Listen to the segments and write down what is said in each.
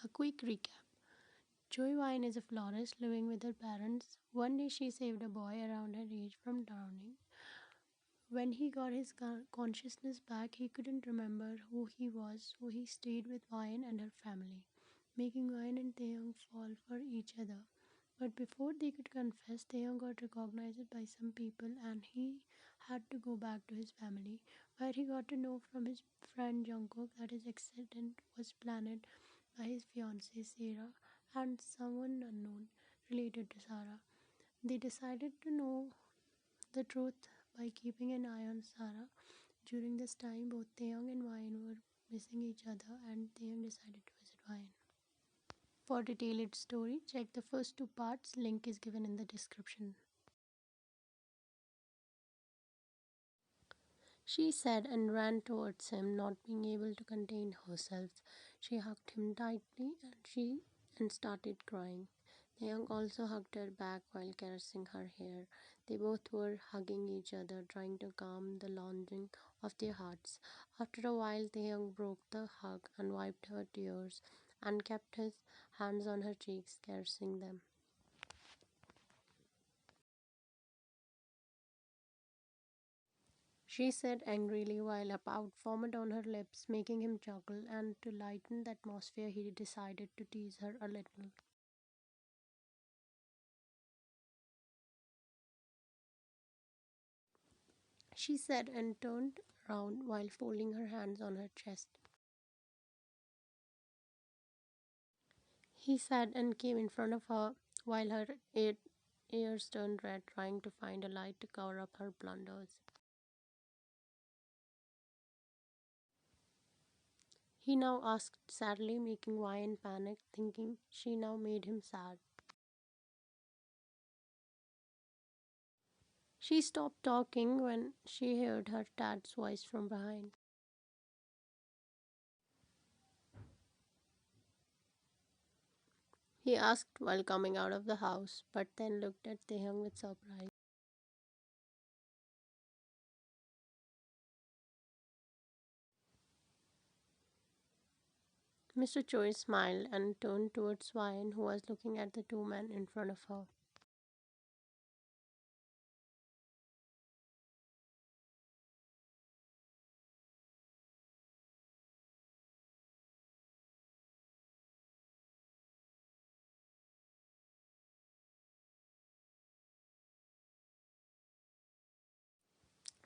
A quick recap. Joy Vine is a florist living with her parents. One day she saved a boy around her age from drowning. When he got his consciousness back, he couldn't remember who he was, so he stayed with Vine and her family, making Vine and Taeyong fall for each other. But before they could confess, Taeyong got recognized by some people and he had to go back to his family, where he got to know from his friend Jungkook that his accident was planned by his fiancée Sarah and someone unknown related to Sarah. They decided to know the truth by keeping an eye on Sarah. During this time, both Taeyong and Vine were missing each other, and Taeyong decided to visit Vine. For detailed story, check the first two parts. Link is given in the description. She said and ran towards him, not being able to contain herself. She hugged him tightly and started crying. The young also hugged her back while caressing her hair. They both were hugging each other, trying to calm the longing of their hearts. After a while, the young broke the hug and wiped her tears and kept his hands on her cheeks, caressing them. She said angrily while a pout formed on her lips, making him chuckle, and to lighten the atmosphere, he decided to tease her a little. She said and turned round while folding her hands on her chest. He said and came in front of her while her ears turned red, trying to find a light to cover up her blunders. He now asked sadly, making Ryan panic, thinking she now made him sad. She stopped talking when she heard her dad's voice from behind. He asked while coming out of the house, but then looked at Taehyung with surprise. Mr. Choi smiled and turned towards Ryan, who was looking at the two men in front of her.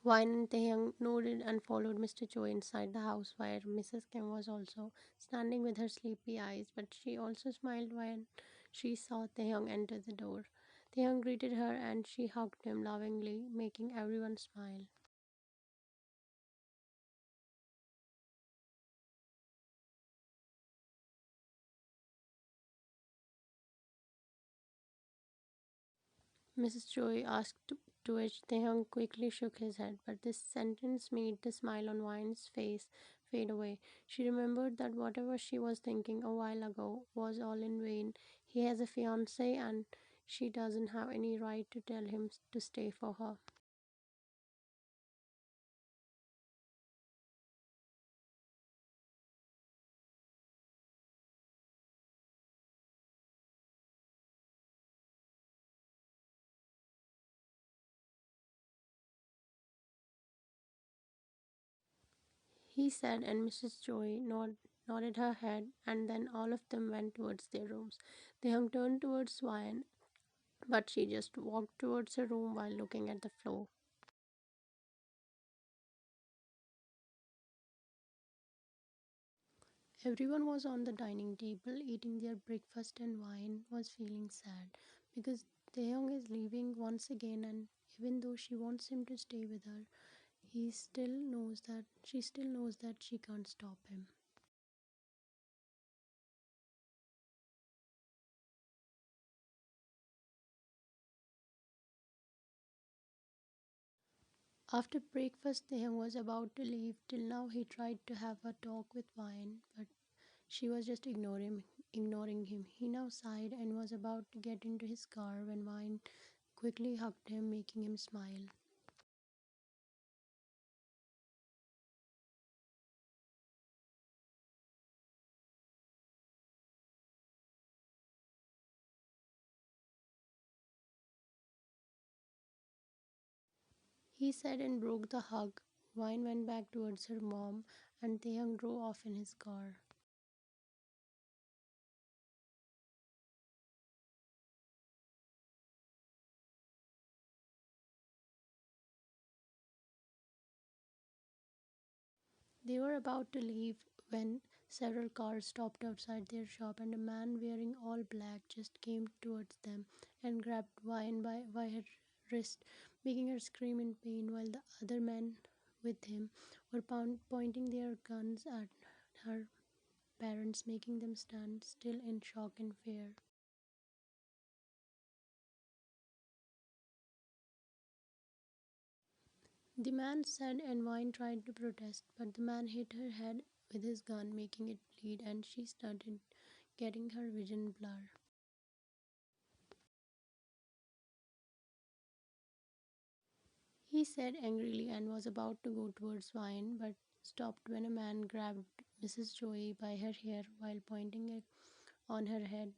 Ryan and Taehyung nodded and followed Mr. Choi inside the house, where Mrs. Kim was also standing with her sleepy eyes, but she also smiled when she saw Taehyung enter the door. Taehyung greeted her and she hugged him lovingly, making everyone smile. Mrs. Choi asked, to which Taehyung quickly shook his head, but this sentence made the smile on Wine's face fade away. She remembered that whatever she was thinking a while ago was all in vain. He has a fiancée and she doesn't have any right to tell him to stay for her. He said, and Mrs. Choi nodded her head, and then all of them went towards their rooms. Taehyung turned towards Wine, but she just walked towards her room while looking at the floor. Everyone was on the dining table eating their breakfast, and Wine was feeling sad because Taeyong is leaving once again, and even though she wants him to stay with her, he still knows that she can't stop him. After breakfast, Taeyong was about to leave. Till now, he tried to have a talk with Wine, but she was just ignoring him. He now sighed and was about to get into his car when Wine quickly hugged him, making him smile. He said and broke the hug. Wine went back towards her mom, and Taeyang drove off in his car. They were about to leave when several cars stopped outside their shop, and a man wearing all black just came towards them and grabbed Wine by her wrist, making her scream in pain, while the other men with him were pointing their guns at her parents, making them stand still in shock and fear. The man said, and Vine tried to protest, but the man hit her head with his gun, making it bleed, and she started getting her vision blur. He said angrily and was about to go towards Vine, but stopped when a man grabbed Mrs. Joey by her hair while pointing it on her head.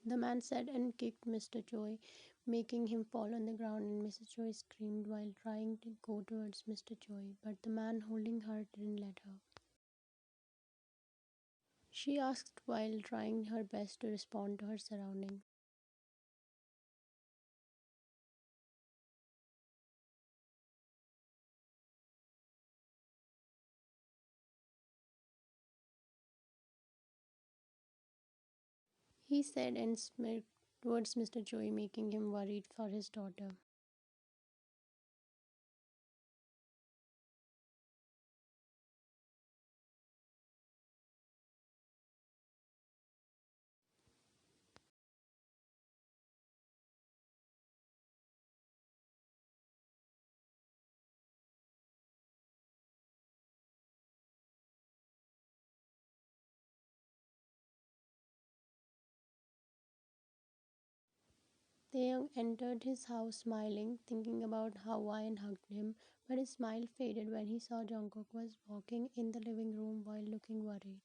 The man said and kicked Mr. Joy, making him fall on the ground, and Mrs. Joy screamed while trying to go towards Mr. Joy, but the man holding her didn't let her. She asked while trying her best to respond to her surroundings. He said and smirked towards Mr. Joy, making him worried for his daughter. Taeyong entered his house smiling, thinking about how Ryan hugged him, but his smile faded when he saw Jungkook was walking in the living room while looking worried.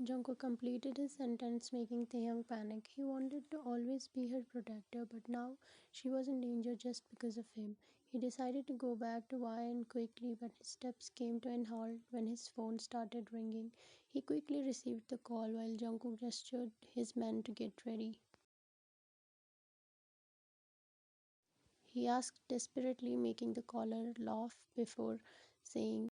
Jungkook completed his sentence, making Taeyong panic. He wanted to always be her protector, but now she was in danger just because of him. He decided to go back to Ryan quickly, but his steps came to an halt when his phone started ringing. He quickly received the call while Jungkook gestured his men to get ready. He asked desperately, making the caller laugh before saying,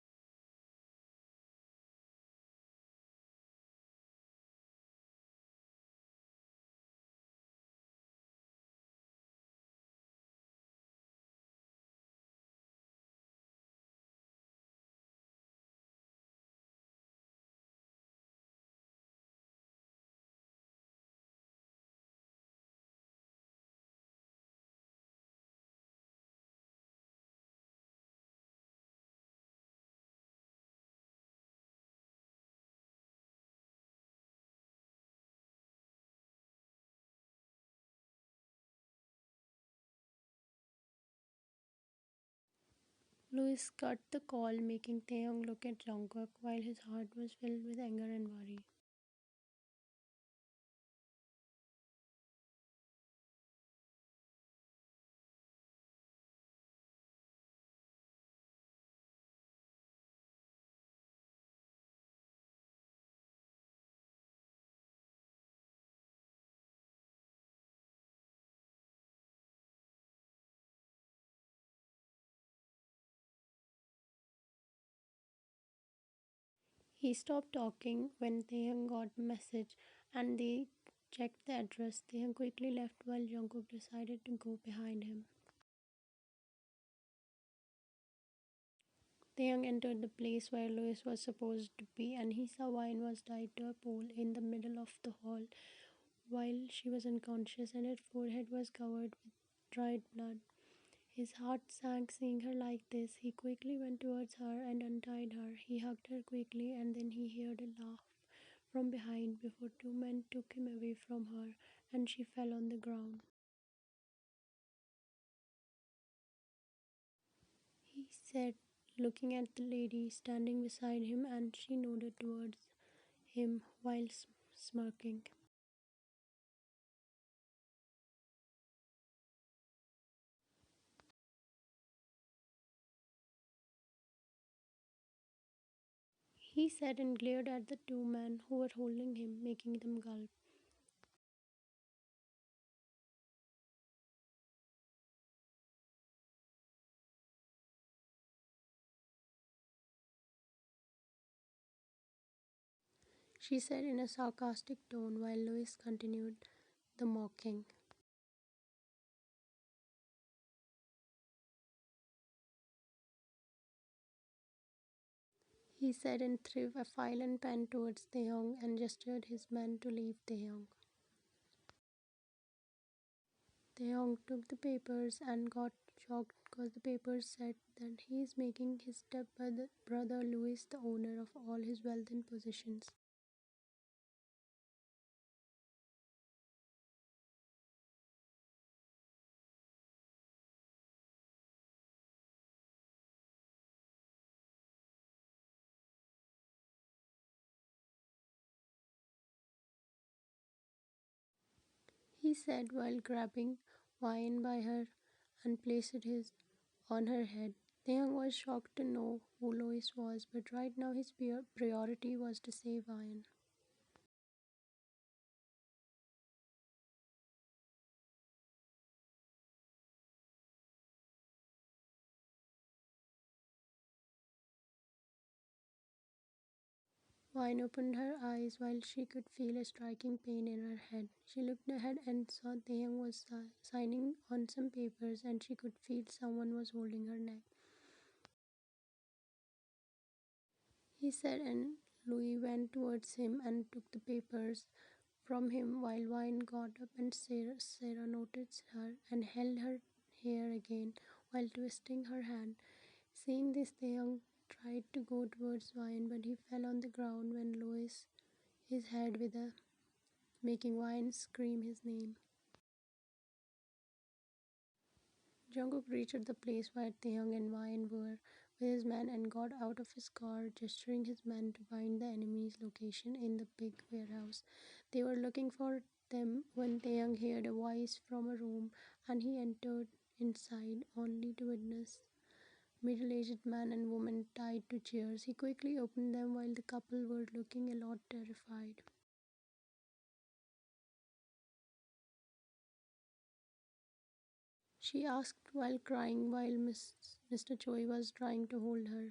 Louis cut the call, making Taeyong look at Jungkook while his heart was filled with anger and worry. He stopped talking when Taeyong got a message, and they checked the address. Taehyung quickly left while Jungkook decided to go behind him. Taehyung entered the place where Louis was supposed to be, and he saw Wine was tied to a pole in the middle of the hall while she was unconscious and her forehead was covered with dried blood. His heart sank seeing her like this. He quickly went towards her and untied her. He hugged her quickly and then he heard a laugh from behind before two men took him away from her and she fell on the ground. He said, looking at the lady standing beside him, and she nodded towards him while smirking. He said and glared at the two men who were holding him, making them gulp. She said in a sarcastic tone while Louis continued the mocking. He said and threw a file and pen towards Taehyung and gestured his men to leave Taehyung. Taehyung took the papers and got shocked because the papers said that he is making his stepbrother Louis the owner of all his wealth and possessions. He said while grabbing Wine by her and placed his on her head. Taehyung was shocked to know who Lois was, but right now his priority was to save Wine. Wine opened her eyes while she could feel a striking pain in her head. She looked ahead and saw Taehyung was signing on some papers and she could feel someone was holding her neck. He said and Louis went towards him and took the papers from him while Wine got up and Sarah noticed her and held her hair again while twisting her hand. Seeing this, Taehyung tried to go towards Wine but he fell on the ground when Louis his head with a making Wine scream his name. Jungkook reached the place where Taehyung and Wine were with his men and got out of his car, gesturing his men to find the enemy's location in the big warehouse. They were looking for them when Taehyung heard a voice from a room and he entered inside only to witness middle-aged man and woman tied to chairs. He quickly opened them while the couple were looking a lot terrified. She asked while crying while Mr. Choi was trying to hold her.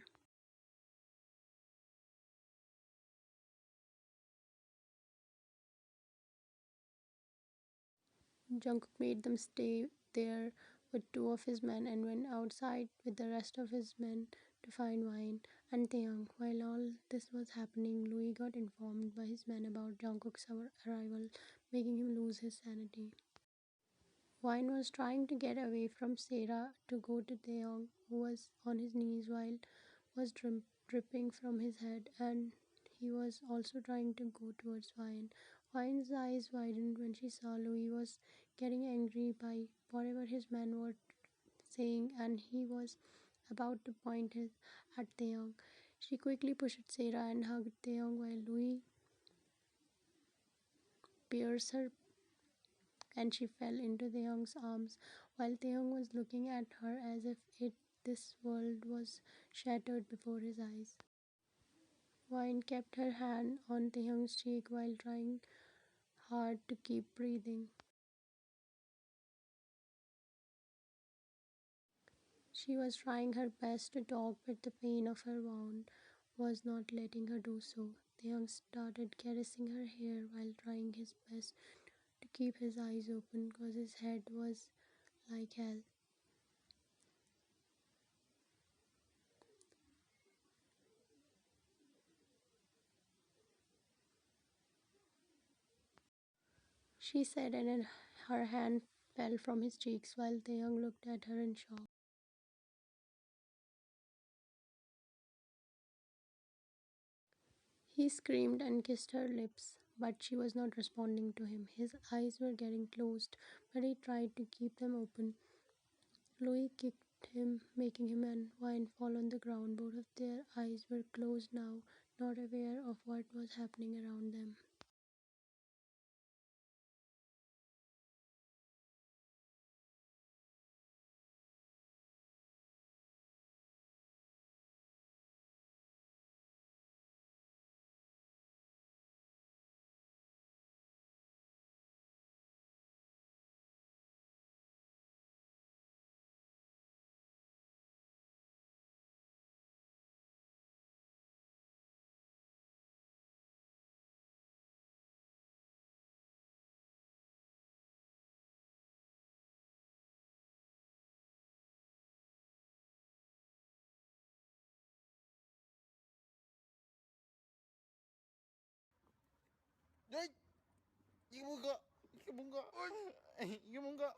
Jungkook made them stay there with two of his men and went outside with the rest of his men to find Wine and Taeyang. While all this was happening, Louis got informed by his men about Jungkook's arrival, making him lose his sanity. Wine was trying to get away from Sarah to go to Taeyong, who was on his knees while was dripping from his head, and he was also trying to go towards Wine. Wine's eyes widened when she saw Louis was getting angry by whatever his men were saying, and he was about to point at Taeyong. She quickly pushed Sarah and hugged Taeyong while Louis pierced her and she fell into Taeyong's arms while Taeyong was looking at her as if this world was shattered before his eyes. Wine kept her hand on Taehyung's cheek while trying hard to keep breathing. She was trying her best to talk, but the pain of her wound was not letting her do so. Taeyong started caressing her hair while trying his best to keep his eyes open because his head was like hell. She said, and then her hand fell from his cheeks while Taeyong looked at her in shock. He screamed and kissed her lips, but she was not responding to him. His eyes were getting closed, but he tried to keep them open. Chloe kicked him, making him and Wine fall on the ground. Both of their eyes were closed now, not aware of what was happening around them. 야, 이게 뭔가, 이게 뭔가, 이게 뭔가.